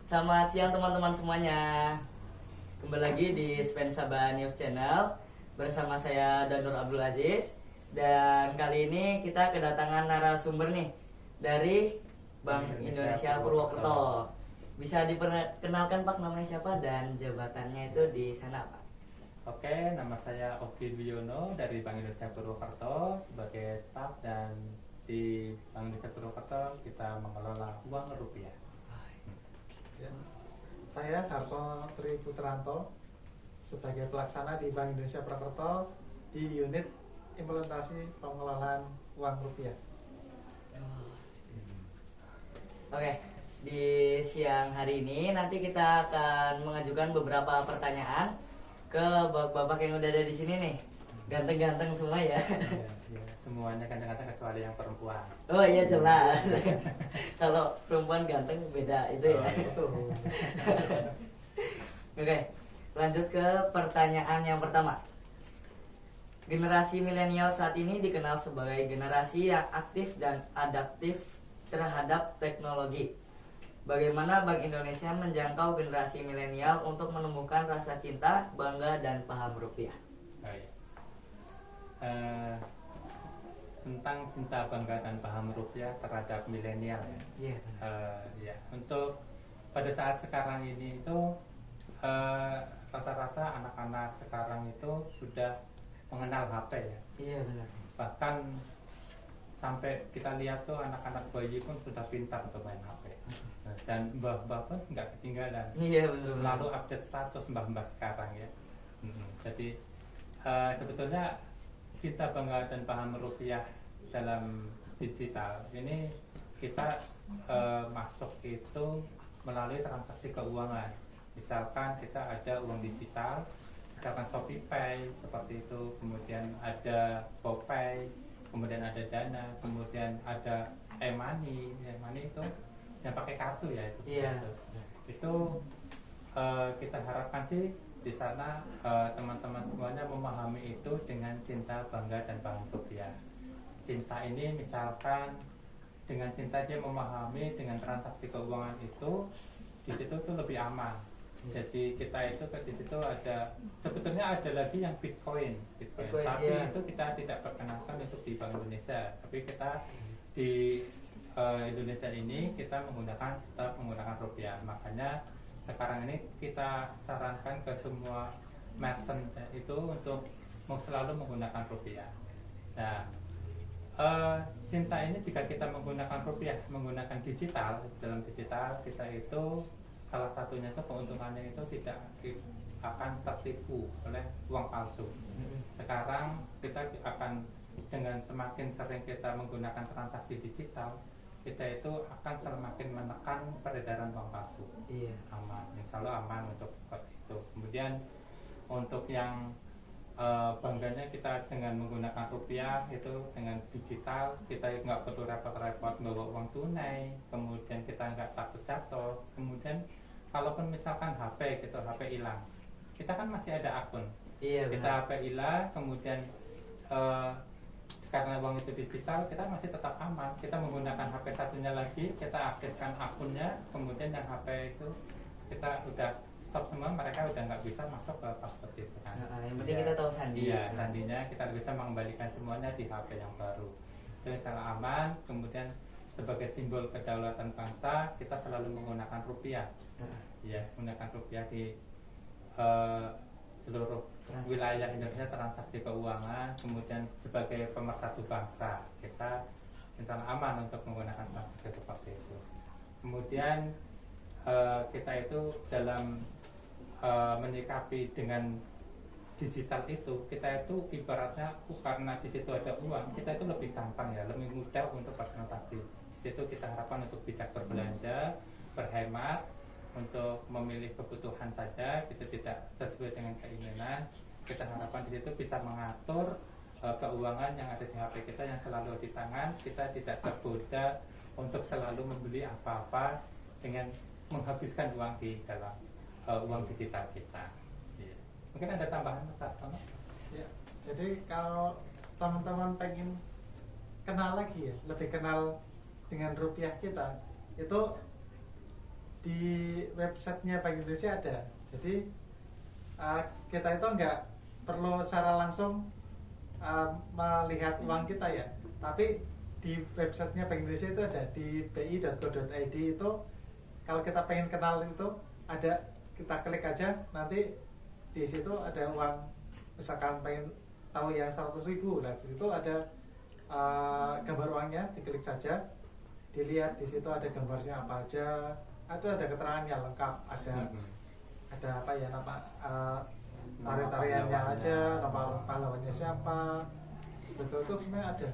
Selamat siang teman-teman semuanya. Kembali lagi di Spensaba News Channel bersama saya Danur Abdul Aziz. Dan kali ini kita kedatangan narasumber nih dari Bank Indonesia Purwokerto. Bisa diperkenalkan Pak, namanya siapa dan jabatannya itu di sana Pak? Oke, nama saya Oki Wiono dari Bank Indonesia Purwokerto sebagai staf, dan di Bank Indonesia Purwokerto kita mengelola uang rupiah. Ya. Saya Harto Tri Putranto sebagai pelaksana di Bank Indonesia Purwokerto di unit implementasi pengelolaan uang rupiah. Oke, di siang hari ini nanti kita akan mengajukan beberapa pertanyaan ke bapak-bapak yang udah ada di sini nih. Ganteng-ganteng semua ya. Ya, semuanya kadang-kadang kecuali yang perempuan. Oh iya jelas. Kalau perempuan ganteng beda itu ya. Betul. Oke, lanjut ke pertanyaan yang pertama. Generasi milenial saat ini dikenal sebagai generasi yang aktif dan adaptif terhadap teknologi. Bagaimana Bank Indonesia menjangkau generasi milenial untuk menumbuhkan rasa cinta, bangga, dan paham rupiah? Oh, ya. Tentang cinta, bangga, dan paham rupiah terhadap milenial ya. Iya. Ya, untuk pada saat sekarang ini itu rata-rata anak-anak sekarang itu sudah mengenal HP ya. Iya benar. Bahkan sampai kita lihat tuh anak-anak bayi pun sudah pintar untuk main HP. Dan mbah-mbah pun nggak ketinggalan. Iya benar. Selalu update status mbah-mbah sekarang ya. Jadi sebetulnya cinta, bangga, dan paham rupiah dalam digital ini kita masuk itu melalui transaksi keuangan. Misalkan kita ada uang digital, misalkan ShopeePay seperti itu, kemudian ada GoPay, kemudian ada Dana, kemudian ada e-money. E-money itu yang pakai kartu ya itu. Iya. Itu kita harapkan sih di sana teman-teman semuanya memahami itu dengan cinta, bangga, dan paham rupiah. Cinta ini misalkan dengan cinta dia memahami dengan transaksi keuangan itu di situ tuh lebih aman. Jadi kita itu di situ ada, sebetulnya ada lagi yang Bitcoin, tapi iya. itu kita tidak perkenalkan untuk di Bank Indonesia. Tapi kita di Indonesia ini kita tetap menggunakan rupiah. Makanya sekarang ini kita sarankan ke semua merchant itu untuk selalu menggunakan rupiah. Nah, cinta ini jika kita menggunakan rupiah, menggunakan digital, dalam digital kita itu salah satunya itu keuntungannya itu tidak akan tertipu oleh uang palsu. Sekarang kita akan dengan semakin sering kita menggunakan transaksi digital, kita itu akan semakin menekan peredaran uang palsu. Iya. Aman, insya Allah aman untuk seperti itu. Kemudian untuk yang bangganya kita dengan menggunakan rupiah itu dengan digital, kita nggak perlu repot-repot bawa uang tunai, kemudian kita nggak takut jatuh, kemudian kalaupun misalkan HP hilang, kita kan masih ada akun. Iya. Kita HP hilang, kemudian karena uang itu digital, kita masih tetap aman. Kita menggunakan HP satunya lagi, kita aktifkan akunnya, kemudian yang HP itu kita udah stop semua, mereka udah nggak bisa masuk ke password itu kan. Yang penting kita tahu sandi. Iya, sandinya kita bisa mengembalikan semuanya di HP yang baru. Itu sangat aman. Kemudian sebagai simbol kedaulatan bangsa, kita selalu menggunakan rupiah. Ya, menggunakan rupiah di seluruh wilayah Indonesia, transaksi keuangan. Kemudian sebagai pemersatu bangsa, kita insya Allah aman untuk menggunakan transaksi seperti itu. Kemudian kita itu dalam menyikapi dengan digital itu, kita itu ibaratnya karena di situ ada uang, kita itu lebih gampang ya, lebih mudah untuk bertransaksi. Di situ kita harapkan untuk bijak berbelanja, berhemat, untuk memilih kebutuhan saja, kita tidak sesuai dengan keinginan. Kita harapkan di situ bisa mengatur keuangan yang ada di HP kita yang selalu di tangan. Kita tidak tergoda untuk selalu membeli apa-apa dengan menghabiskan uang di dalam uang digital kita. Ya. Mungkin ada tambahan Mas Artono? Ya, jadi kalau teman-teman pengen kenal lagi ya, lebih kenal dengan rupiah kita, itu di websitenya Bank Indonesia ada. Jadi kita itu nggak perlu secara langsung melihat uang kita ya, tapi di websitenya Bank Indonesia itu ada di bi.go.id. itu kalau kita pengen kenal itu ada, kita klik aja, nanti di situ ada uang, misalkan pengen tahu yang 100.000, nah di situ ada gambar uangnya, diklik saja, dilihat di situ ada gambarnya apa aja, ada keterangannya lengkap, ada apa ya, nama tarian-tariannya aja, nama pahlawannya siapa, betul itu semuanya ada.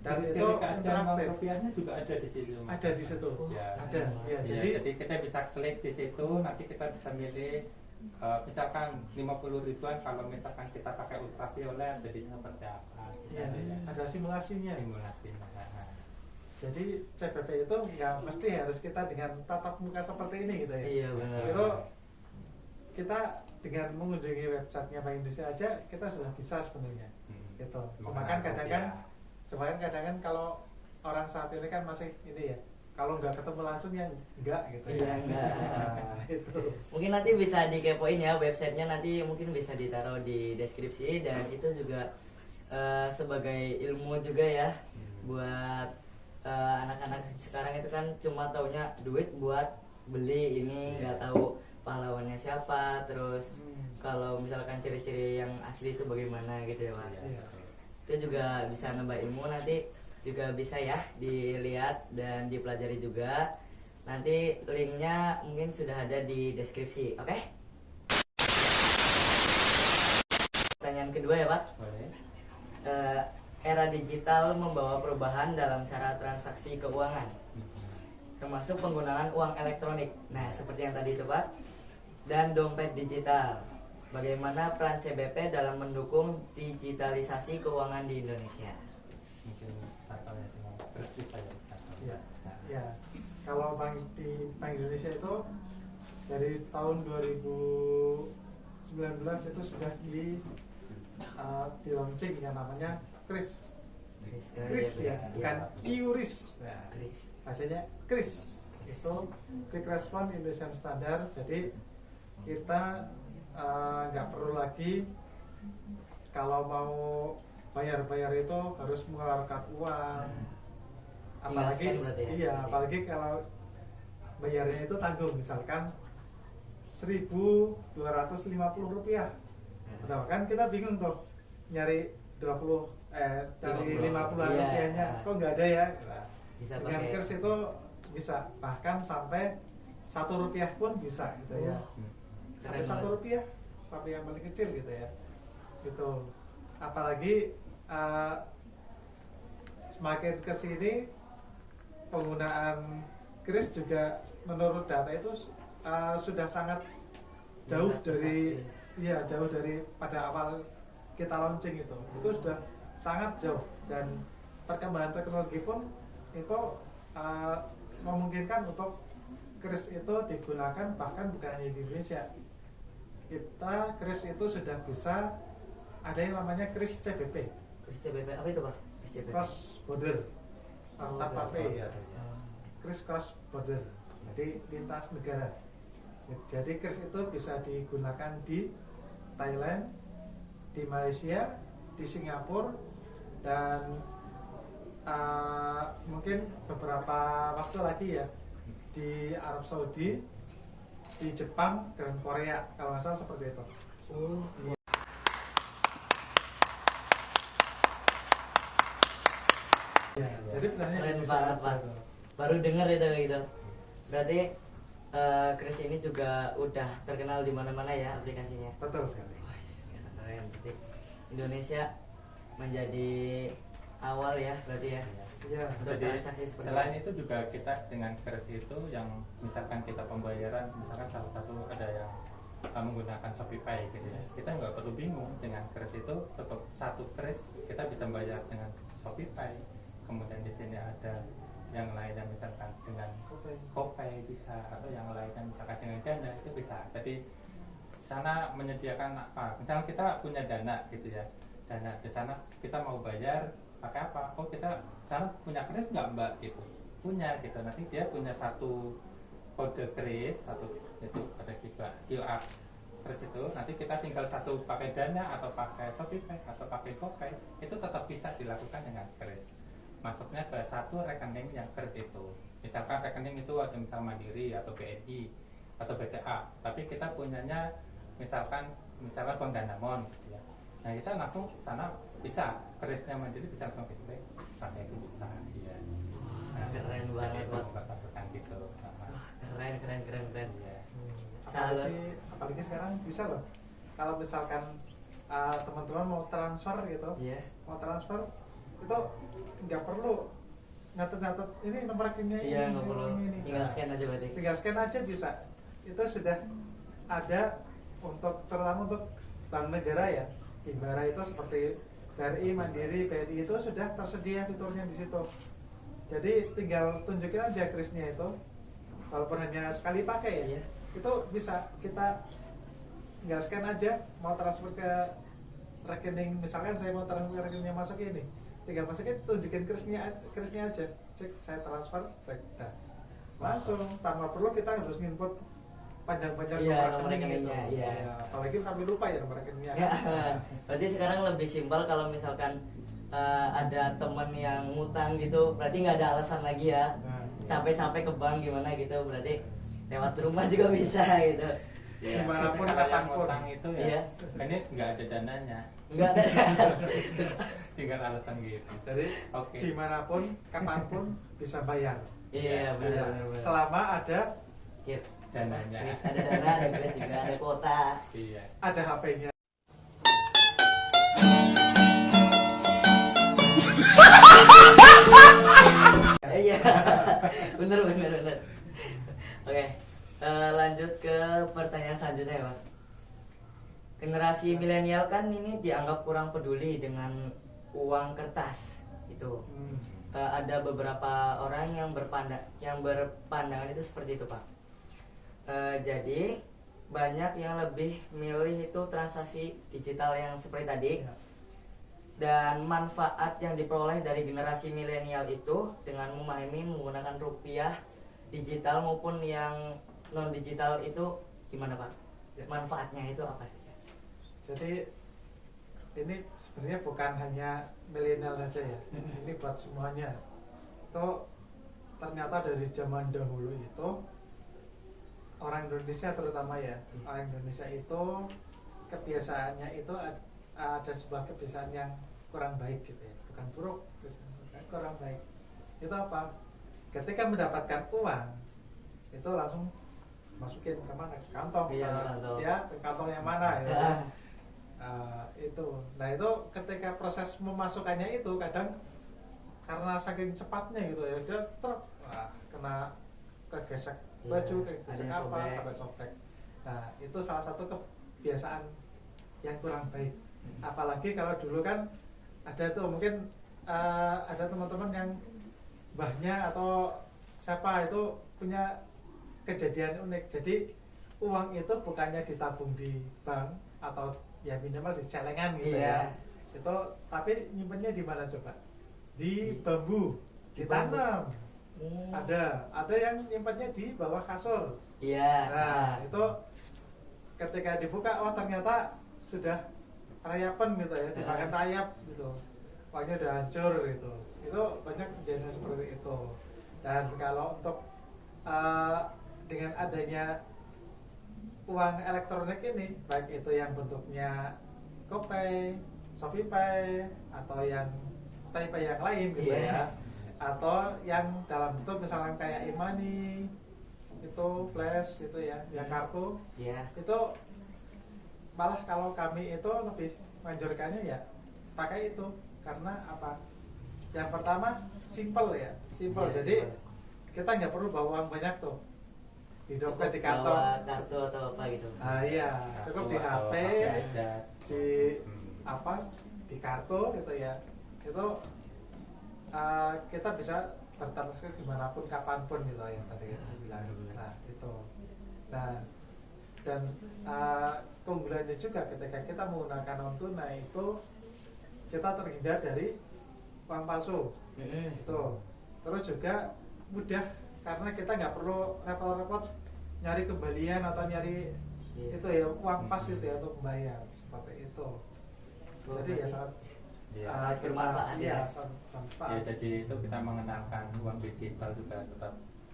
Dan itu interaktif. rupiahnya juga ada di situ. Ada di situ. Ya. Ada. Ya, Jadi kita bisa klik di situ, nanti kita bisa milih misalkan 50 ribuan, kalau misalkan kita pakai ultraviolet jadinya seperti apa. ya, ada simulasinya. Simulasinya. Jadi CBP itu ya mesti harus kita dengan tatap muka seperti ini gitu ya. Iya benar. Itu kita dengan mengunjungi websitenya Bank Indonesia aja kita sudah bisa sebenarnya. Gitu. Cuma kan kadang-kadang kalau orang saat ini kan masih ini ya, kalau nggak ketemu langsung ya enggak gitu Iya, ya. enggak. Nah, itu. Mungkin nanti bisa dikepoin ya websitenya, nanti mungkin bisa ditaruh di deskripsi, dan itu juga sebagai ilmu juga ya buat anak-anak sekarang itu kan cuma taunya duit buat beli ini, nggak tahu pahlawannya siapa, terus kalau misalkan ciri-ciri yang asli itu bagaimana gitu ya Pak. Iya. Itu juga bisa nambah ilmu, nanti juga bisa ya dilihat dan dipelajari juga. Nanti linknya mungkin sudah ada di deskripsi, oke? Pertanyaan kedua ya Pak. Boleh. Era digital membawa perubahan dalam cara transaksi keuangan, termasuk penggunaan uang elektronik. Nah, seperti yang tadi itu Pak, dan dompet digital. Bagaimana peran CBP dalam mendukung digitalisasi keuangan di Indonesia? Mungkin satu ya, terus bisa ya. Ya, ya. Kalau di Bank Indonesia itu dari tahun 2019 itu sudah di launching yang namanya KRIS. KRIS ya, bukan QRIS. Nah, bacanya KRIS. Itu Quick Response Indonesian Standard. Jadi kita nggak perlu lagi kalau mau bayar itu harus mengeluarkan uang. Apalagi apalagi kalau bayarnya itu tanggung, misalkan 1.250 rupiah. Betul kan, kita bingung tuh nyari 50 rupiahnya, kok nggak ada ya. Bisa Dengan pakai KRIS itu bisa, bahkan sampai 1 rupiah pun bisa gitu ya. Sampai Keren 1 rupiah, sampai yang paling kecil gitu ya. Gitu. Apalagi semakin kesini penggunaan KRIS juga menurut data itu sudah sangat jauh dari jauh dari pada awal kita launching itu sudah sangat jauh, dan perkembangan teknologi pun itu memungkinkan untuk KRIS itu digunakan bahkan bukan hanya di Indonesia. Kita KRIS itu sudah bisa ada yang namanya KRIS CBP. KRIS CBP apa itu Pak? KRIS CBP. Cross border tanpa P ya. Oh. KRIS cross border, jadi lintas negara. Jadi KRIS itu bisa digunakan di Thailand, di Malaysia, di Singapura, dan mungkin beberapa waktu lagi ya di Arab Saudi, di Jepang, dan Korea kalau nggak salah seperti itu. Ya, jadi sebenarnya Keren bisa banget aja Pak. tuh. Baru dengar itu gitu. Berarti KRIS ini juga udah terkenal di mana-mana ya aplikasinya. Betul sekali. Wah, keren. Berarti Indonesia menjadi awal ya berarti ya. Ya, Untuk Jadi transaksi seperti selain itu. itu juga kita dengan KRIS itu yang misalkan kita pembayaran, misalkan salah satu ada yang menggunakan ShopeePay gitu ya, kita nggak perlu bingung. Dengan KRIS itu cukup satu KRIS kita bisa bayar dengan ShopeePay. Kemudian di sini ada yang lainnya misalkan dengan GoPay bisa, atau yang lainnya misalkan dengan Dana itu bisa. Jadi sana menyediakan apa? Misalnya kita punya Dana gitu ya, Dana di sana kita mau bayar pakai apa? Oh, kita sana punya KRIS nggak Mbak gitu. punya gitu. Nanti dia punya satu kode kris, satu itu ada QR kris itu. Nanti kita tinggal satu pakai Dana atau pakai ShopeePay atau pakai GoPay, itu tetap bisa dilakukan dengan kris. Masuknya ke satu rekening yang kris itu. Misalkan rekening itu ada misal Mandiri atau BNI atau BCA, tapi kita punyanya misalkan Bank Danamon gitu ya. Nah kita langsung sana bisa krisnya Mandiri bisa langsung diklik, pakai itu bisa ya. Nah, Keren banget, Pak. mempersatukan gitu. Keren. Ya. Salut. Apalagi sekarang bisa loh. Kalau misalkan teman-teman mau transfer gitu, Iya. mau transfer itu nggak perlu nyatet ini nomor rekeningnya Iya, nggak perlu. ini. Tinggal scan aja berarti. Tinggal scan aja bisa. Itu sudah ada terutama untuk bank negara ya. Himbara itu seperti BRI, Mandiri, BNI itu sudah tersedia fiturnya di situ. Jadi tinggal tunjukin aja krisnya itu, walaupun hanya sekali pakai ya, Iya. itu bisa kita tinggal scan aja, mau transfer ke rekening, misalkan saya mau transfer ke rekeningnya masuk ini, tinggal masukin tunjukin krisnya aja, cek saya transfer, cek, nah, langsung tanpa perlu kita harus input panjang-panjang Iya, nomor rekeningnya, gitu. iya. Ya, apalagi kami lupa ya nomor rekeningnya. Ya, berarti sekarang lebih simpel kalau misalkan ada temen yang ngutang gitu, berarti nggak ada alasan lagi ya. Nah, Capek-capek ke bank gimana gitu, berarti lewat rumah juga bisa gitu. Ya, Dimanapun, kalau yang kapanpun. ngutang itu ya, Iya. kan ini nggak ada dananya, Enggak ada. tinggal alasan gitu. jadi Oke. dimanapun, kapanpun bisa bayar. Iya, benar. Selama ada Gitu. Dananya. Terus ada dana, ada kris juga, ada kuota. Iya. HP-nya. Iya, bener. Oke, lanjut ke pertanyaan selanjutnya ya, Mas. Generasi milenial kan ini dianggap kurang peduli dengan uang kertas itu. Ada beberapa orang yang berpandangan itu seperti itu, Pak. Jadi banyak yang lebih milih itu transaksi digital yang seperti tadi. Dan manfaat yang diperoleh dari generasi milenial itu dengan memahami menggunakan rupiah digital maupun yang non digital itu gimana, Pak? Ya. Manfaatnya itu apa saja? Jadi ini sebenarnya bukan hanya milenial saja ya. Ini buat semuanya. Itu ternyata dari zaman dahulu itu orang Indonesia terutama ya, orang Indonesia itu kebiasaannya itu ada sebuah kebiasaan yang kurang baik gitu ya, bukan buruk, kurang baik. Itu apa? Ketika mendapatkan uang itu langsung masukin ke mana? Ke kantong, Iya, kantong. ya ke kantong yang mana ya. Itu. Nah itu ketika proses memasukkannya itu kadang karena saking cepatnya gitu ya, dia kena kegesek baju, kegesek ada yang apa, sobek. sampai sobek. Nah itu salah satu kebiasaan yang kurang baik. Apalagi kalau dulu kan ada tuh mungkin ada teman-teman yang mbahnya atau siapa itu punya kejadian unik. Jadi uang itu bukannya ditabung di bank atau ya minimal di celengan gitu Iya. ya. Itu tapi nyimpennya di mana coba? Di bambu, ditanam. Ada yang nyimpennya di bawah kasur. Iya. Nah, itu ketika dibuka, oh ternyata sudah rayapan gitu ya, dimakan rayap gitu. Uangnya udah hancur gitu. Itu banyak kejadian seperti itu. Dan kalau untuk dengan adanya uang elektronik ini, baik itu yang bentuknya GoPay, ShopeePay, atau yang PayPay yang lain gitu ya, atau yang dalam bentuk misalnya kayak e-money, itu flash itu ya, yang kartu, itu malah kalau kami itu lebih menganjurkannya ya pakai itu karena apa? Yang pertama simple ya, simple. Jadi kita nggak perlu bawa uang banyak tuh. Di dompet, di kantong, kartu atau apa gitu. Iya, cukup di HP, di apa, di kartu gitu ya. Itu kita bisa bertransaksi dimanapun, kapanpun gitu ya tadi kita bilang. Nah itu. Nah dan keunggulannya juga ketika kita menggunakan non tunai itu kita terhindar dari uang palsu. Itu. Terus juga mudah karena kita nggak perlu repot-repot nyari kembalian atau nyari Iya. itu ya uang pas gitu ya untuk membayar seperti itu. Oh, Jadi ya berarti- sangat Iya. sangat bermanfaat iya, ya. sangat bermanfaat. Ya, jadi itu kita mengenalkan uang digital juga tetap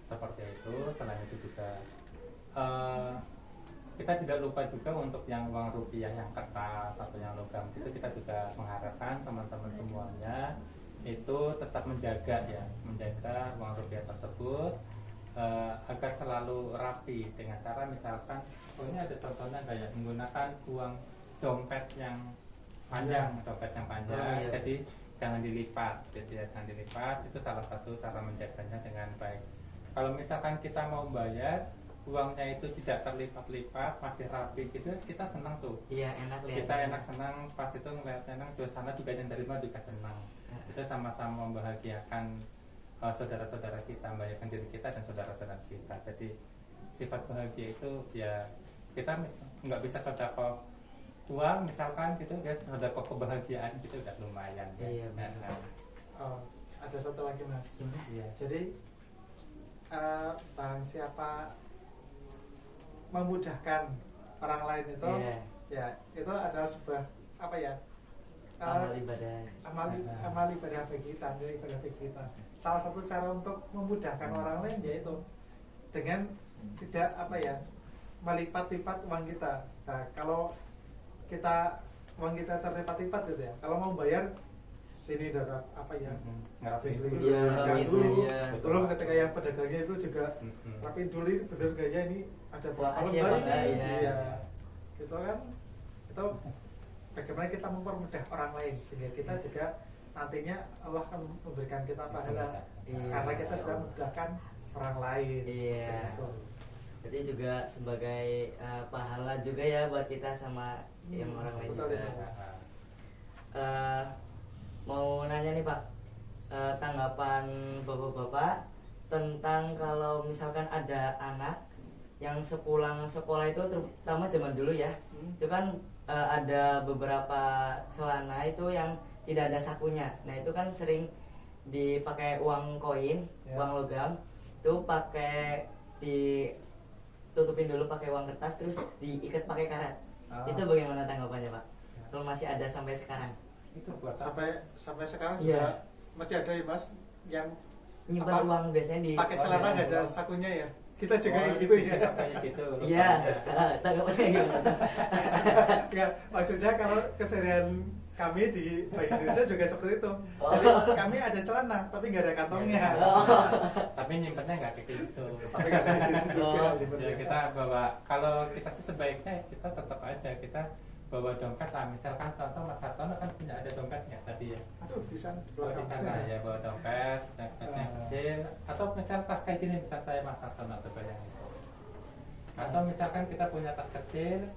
seperti itu. Selain itu juga kita tidak lupa juga untuk yang uang rupiah yang kertas atau yang logam itu kita juga mengharapkan teman-teman semuanya itu tetap menjaga uang rupiah tersebut agar selalu rapi dengan cara misalkan ini ada contohnya kayak menggunakan uang dompet yang panjang, Oh, iya. jadi jangan dilipat, itu salah satu cara menjaganya dengan baik. Kalau misalkan kita mau bayar uangnya itu tidak terlipat-lipat, masih rapi gitu, kita senang tuh. Iya, enak lihat. Kita enak senang pas itu ngeliat enak, suasana juga yang terima juga senang. Itu sama-sama membahagiakan saudara-saudara kita, membahagiakan diri kita dan saudara-saudara kita. Jadi sifat bahagia itu ya kita nggak bisa sedekah uang misalkan gitu ya, sedekah kebahagiaan gitu udah lumayan ya. Iya, benar. Oh, ada satu lagi mas. Iya. Jadi barang siapa memudahkan orang lain itu, Iya. ya itu adalah sebuah apa ya? Amal ibadah. amal ibadah bagi kita, nilai ibadah bagi kita. Salah satu cara untuk memudahkan orang lain yaitu dengan tidak apa ya, melipat-lipat uang kita. Nah, kalau uang kita terlipat-lipat gitu ya. Kalau mau bayar sini dapat apa ya? Ngerapin dulu. Iya, Rapiin gitu, dulu. iya. Belum ketika yang pedagangnya itu juga Mm-mm. rapiin dulu, ini bener gak ya, ini ada berapa Makasih ya, lembar Bang, ini? iya. Iya. Gitu kan. Itu bagaimana kita mempermudah orang lain sehingga kita juga nantinya Allah akan memberikan kita pahala Iya. karena kita sudah memudahkan orang lain. Iya. Seperti itu. Jadi juga sebagai pahala juga ya buat kita sama yang orang lain Betul, juga. betul. Mau nanya nih Pak, tanggapan bapak-bapak tentang kalau misalkan ada anak yang sepulang sekolah itu, terutama zaman dulu ya, itu kan ada beberapa celana itu yang tidak ada sakunya. Nah itu kan sering dipakai uang koin, Ya. uang logam, itu pakai ditutupin dulu pakai uang kertas, terus diikat pakai karet. Ah. Itu bagaimana tanggapannya Pak? Ya. Kalau masih ada sampai sekarang? Itu buat apa? Sampai sekarang Iya. juga masih ada ya mas yang Nyimpan apa, uang biasanya di pakai celana nggak ada sakunya ya. Kita juga Oh, gitu ya. kayak gitu. Iya, tanggapannya gimana? Ya, maksudnya kalau keseharian kami di Bank Indonesia juga seperti itu. Oh. Jadi kami ada celana tapi nggak ada kantongnya. Oh. Tapi nyimpennya nggak kayak gitu. Tapi nggak ada gitu juga. Oh. Ya, kita bawa, kalau kita sih sebaiknya kita tetap aja kita bawa dompet lah. Misalkan contoh Mas Hartono kan punya ada dompetnya tadi ya. Aduh, di sana di Bawa di belakang. sana ya, bawa dompetnya kecil. Atau misal tas kayak gini, misal saya Mas Hartono atau bayangin. Atau misalkan kita punya tas kecil.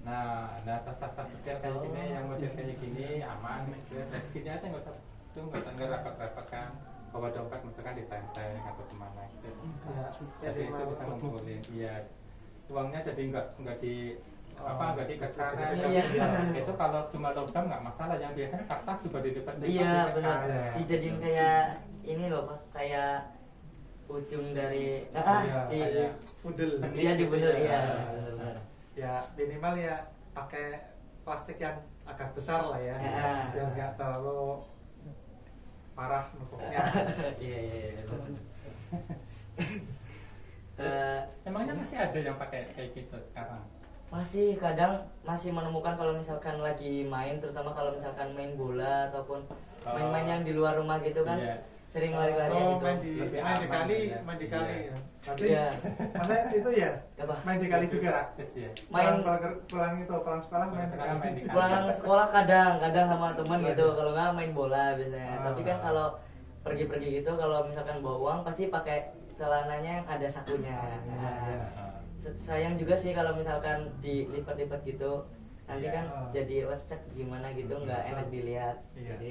Nah tas kecil kayak gini, yang model kayak gini aman gitu. Terus gini aja nggak usah, itu nggak repot-repot kan. Bawa dompet misalkan ditenteng atau semana gitu. Ya, Jadi itu bisa ngumpulin. Iya, uangnya jadi nggak di nggak diikat karet. Iya. Itu kalau cuma logam nggak masalah. Yang biasanya kertas juga dilipat-lipat. Iya diikat benar. karet. Dijadiin kayak ini loh Pak, kayak ujung dari Iya, di kayak Pudel. iya di bener iya. Iya. Bener-bener. Ya minimal ya pakai plastik yang agak besar lah ya. Ya. Biar nggak terlalu parah numpuknya. Iya iya iya. Emangnya masih ada yang pakai kayak gitu sekarang? Masih kadang masih menemukan kalau misalkan lagi main, terutama kalau misalkan main bola ataupun main-main yang di luar rumah gitu kan, Iya. sering lari-larian gitu. main di Lebih main di aman kali, ya. main di kali. Iya. Ya. Nanti Iya. mana itu ya? Apa? Main di kali juga. Praktis ya. Main pulang itu pulang sekolah main di Sekarang kali. main di kali. pulang sekolah kadang sama teman gitu, kalau nggak main bola biasanya. Ah. Tapi kan kalau pergi-pergi gitu, kalau misalkan bawa uang pasti pakai celananya yang ada sakunya. Nah, Iya. sayang juga sih kalau misalkan dilipat-lipat gitu, nanti Iya. kan jadi lecek gimana gitu, nggak enak dilihat. Iya. Jadi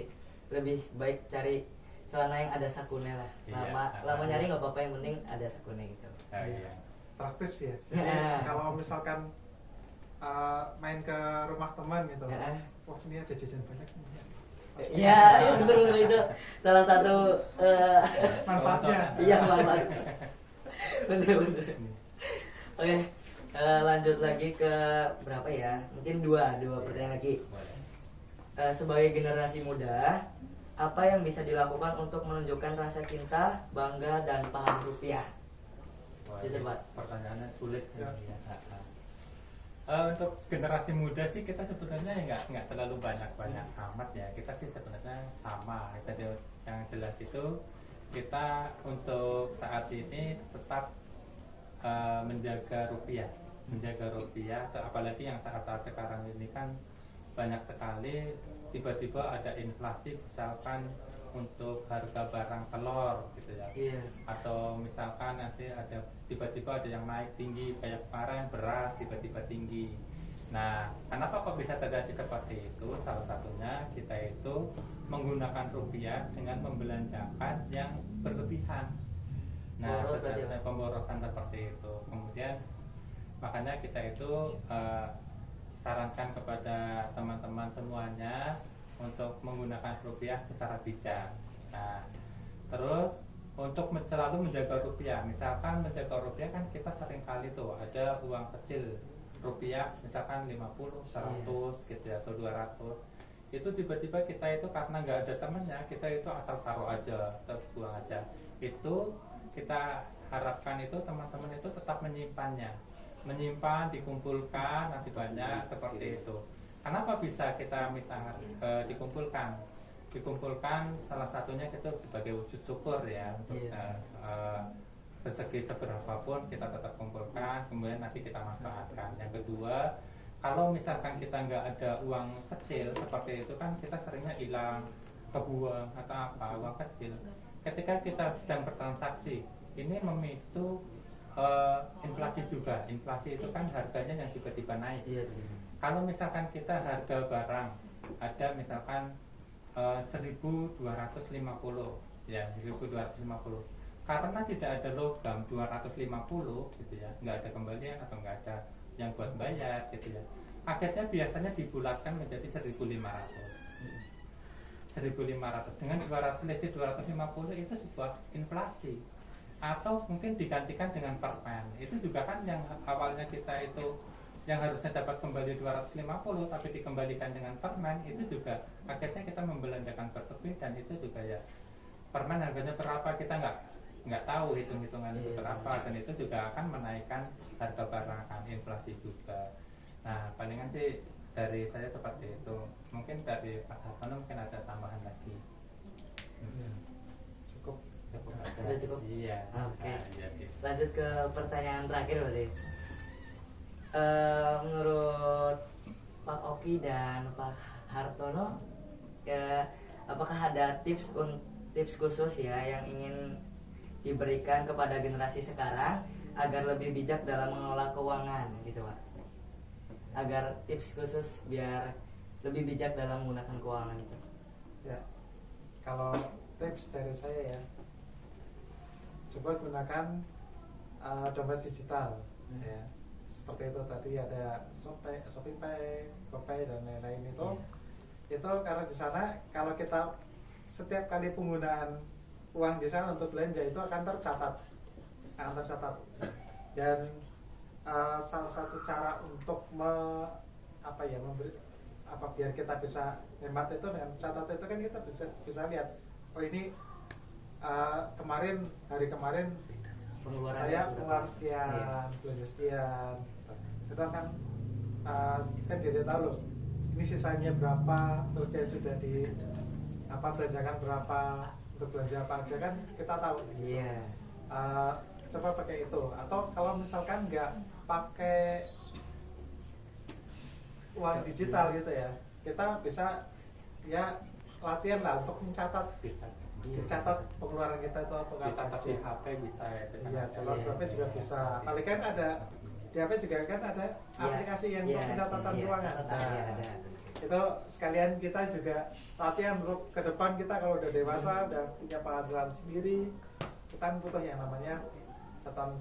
lebih baik cari celana yang ada sakunya lah. Iya. Lama nyari nggak apa-apa, yang penting ada sakunya gitu. Oh, iya. Praktis ya. Jadi Ya. kalau misalkan main ke rumah teman gitu. Ya. Wah, ini ada jajan banyak. Iya, betul itu salah satu Manfaatnya. iya manfaat. Betul. Oke, lanjut lagi ke berapa ya? Mungkin dua pertanyaan lagi. Sebagai generasi muda, apa yang bisa dilakukan untuk menunjukkan rasa cinta, bangga, dan paham rupiah? Wah, Situ, ini Pak. pertanyaannya sulit Ya. ya. Untuk generasi muda sih kita sebenarnya ya nggak terlalu banyak amat ya. Kita sih sebenarnya sama. Yang jelas itu kita untuk saat ini tetap menjaga rupiah, apalagi yang saat-saat sekarang ini kan banyak sekali tiba-tiba ada inflasi, misalkan untuk harga barang telur gitu ya, Iya. atau misalkan nanti ada tiba-tiba ada yang naik tinggi kayak kemarin beras tiba-tiba tinggi. Nah, kenapa kok bisa terjadi seperti itu? Salah satunya kita itu menggunakan rupiah dengan membelanjakan yang berlebihan. Nah, Boros berarti, Pak. pemborosan seperti itu. Kemudian makanya kita itu sarankan kepada teman-teman semuanya untuk menggunakan rupiah secara bijak. Nah, terus untuk selalu menjaga rupiah, misalkan menjaga rupiah kan kita sering kali tuh ada uang kecil rupiah, misalkan 50, 100 gitu ya, atau 200. Itu tiba-tiba kita itu karena nggak ada temennya, kita itu asal taruh aja atau buang aja. Itu kita harapkan itu teman-teman itu tetap menyimpan, dikumpulkan nanti banyak seperti itu. Kenapa bisa kita minta dikumpulkan? Dikumpulkan salah satunya itu sebagai wujud syukur ya, untuk rezeki seberapapun kita tetap kumpulkan, kemudian nanti kita manfaatkan. Yang kedua, kalau misalkan kita nggak ada uang kecil seperti itu kan kita seringnya hilang, kebuang atau apa uang kecil. Ketika kita sedang bertransaksi, ini memicu inflasi juga. Inflasi itu kan harganya yang tiba-tiba naik. Iya. Kalau misalkan kita harga barang ada misalkan 1.250 ya, 1.250, karena tidak ada logam 250 gitu ya, nggak ada kembalian atau nggak ada yang buat bayar gitu ya, akhirnya biasanya dibulatkan menjadi 1.500 dengan 200, selisih 250 itu sebuah inflasi. Atau mungkin digantikan dengan permen, itu juga kan yang awalnya kita itu yang harusnya dapat kembali 250 tapi dikembalikan dengan permen, itu juga akhirnya kita membelanjakan berlebih, dan itu juga ya permen harganya berapa kita nggak tahu hitung-hitungan itu berapa, dan itu juga akan menaikkan harga barang, akan inflasi juga. Nah, palingan sih dari saya seperti itu. Mungkin dari Pak Hartono mungkin ada tambahan lagi. Cukup. Udah cukup? Iya. Oke. Nah, iya sih. Lanjut ke pertanyaan terakhir berarti. Menurut Pak Oki dan Pak Hartono, ya, apakah ada tips khusus ya yang ingin diberikan kepada generasi sekarang agar lebih bijak dalam mengelola keuangan gitu, Pak? Agar tips khusus biar lebih bijak dalam menggunakan keuangan itu. Ya, kalau tips dari saya ya, coba gunakan dompet digital ya. Seperti itu tadi ada ShopeePay, GoPay dan lain-lain itu. Itu karena di sana kalau kita setiap kali penggunaan uang di sana untuk belanja itu akan tercatat. Dan salah satu cara untuk biar kita bisa hemat itu dengan catat itu kan kita bisa lihat, oh ini hari kemarin saya pengeluaran sekian, belanja sekian, itu kan jadi tahu loh ini sisanya berapa, terus dia sudah belanjakan berapa, untuk belanja apa aja kan kita tahu. Iya. Coba pakai itu, atau kalau misalkan nggak pakai uang digital gitu ya, kita bisa ya latihan lah untuk mencatat, dicatat pengeluaran kita itu atau Dicatat di HP bisa ya. Iya, catat HP juga bisa. Kali kan ada di HP juga kan ada aplikasi yang untuk pencatatan keuangan. Ada. Itu sekalian kita juga latihan untuk ke depan kita kalau udah dewasa, udah punya penghasilan sendiri, kita kan butuh yang namanya catatan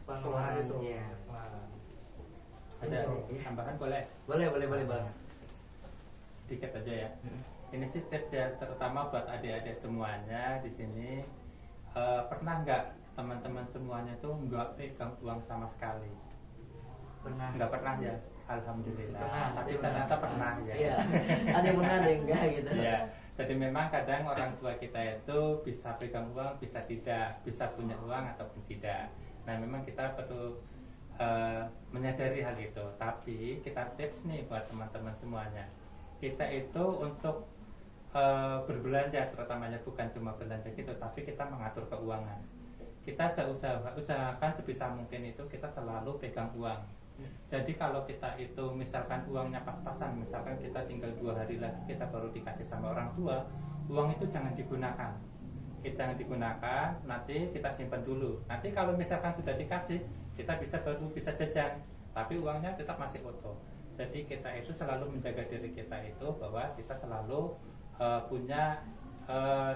pengeluaran itu. Iya. Ada tambahan boleh? Boleh Bang. sedikit aja ya. Ini sih tips ya, terutama buat adik-adik semuanya di sini. Pernah nggak teman-teman semuanya tuh nggak pegang uang sama sekali? Pernah. Nggak pernah ya, alhamdulillah. Pernah, Tapi pernah. ternyata pernah ya. Iya. Ada yang pernah, ada yang enggak gitu. Iya. Jadi memang kadang orang tua kita itu bisa pegang uang, bisa tidak, bisa punya uang ataupun tidak. Nah memang kita perlu menyadari hal itu. Tapi kita tips nih buat teman-teman semuanya. Kita itu untuk berbelanja, terutamanya bukan cuma belanja gitu, tapi kita mengatur keuangan. Kita usahakan sebisa mungkin itu kita selalu pegang uang. Jadi kalau kita itu misalkan uangnya pas-pasan, misalkan kita tinggal 2 hari lagi kita baru dikasih sama orang tua, uang itu jangan digunakan. Jangan digunakan, nanti kita simpan dulu. Nanti kalau misalkan sudah dikasih, kita baru bisa jajan, tapi uangnya tetap masih utuh. Jadi kita itu selalu menjaga diri kita itu bahwa kita selalu punya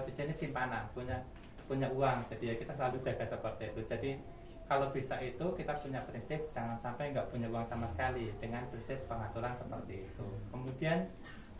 di sini simpanan, punya uang. Jadi ya kita selalu jaga seperti itu. Jadi kalau bisa itu kita punya prinsip jangan sampai nggak punya uang sama sekali, dengan prinsip pengaturan seperti itu. Kemudian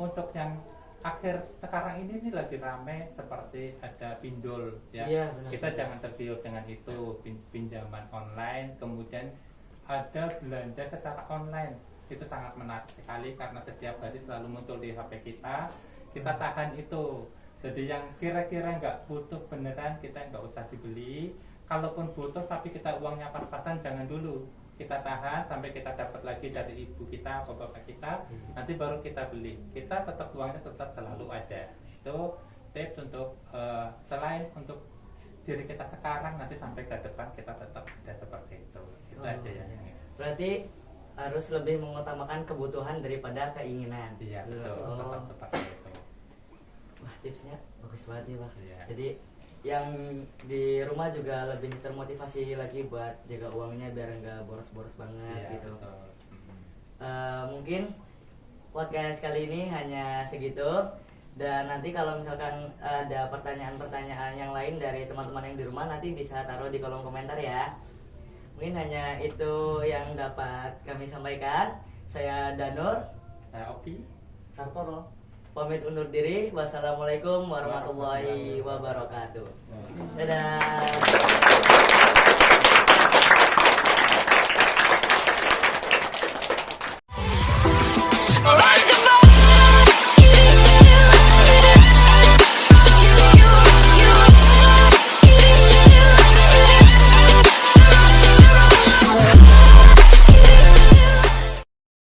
untuk yang akhir sekarang ini lagi rame seperti ada pinjol ya. Iya, benar. Kita jangan tergiur dengan itu, pinjaman online, kemudian ada belanja secara online. Itu sangat menarik sekali karena setiap hari selalu muncul di HP kita tahan itu. Jadi yang kira-kira nggak butuh beneran kita nggak usah dibeli. Kalaupun butuh tapi kita uangnya pas-pasan, jangan dulu, kita tahan sampai kita dapat lagi dari ibu kita atau bapak kita, nanti baru kita beli. Kita tetap uangnya tetap selalu ada. Itu tips untuk selain untuk diri kita sekarang, nanti sampai ke depan kita tetap ada seperti itu. Itu aja ya. Berarti harus lebih mengutamakan kebutuhan daripada keinginan. Iya betul, Oh. tetap seperti itu. Wah, tipsnya bagus banget ya, Pak. Iya. Jadi yang di rumah juga lebih termotivasi lagi buat jaga uangnya biar nggak boros-boros banget Iya, gitu. betul. Mungkin podcast kali ini hanya segitu, dan nanti kalau misalkan ada pertanyaan-pertanyaan yang lain dari teman-teman yang di rumah, nanti bisa taruh di kolom komentar ya. Mungkin hanya itu yang dapat kami sampaikan. Saya Danur, Saya Oki. Hartono. pamit undur diri. Wassalamualaikum warahmatullahi wabarakatuh. Dadah.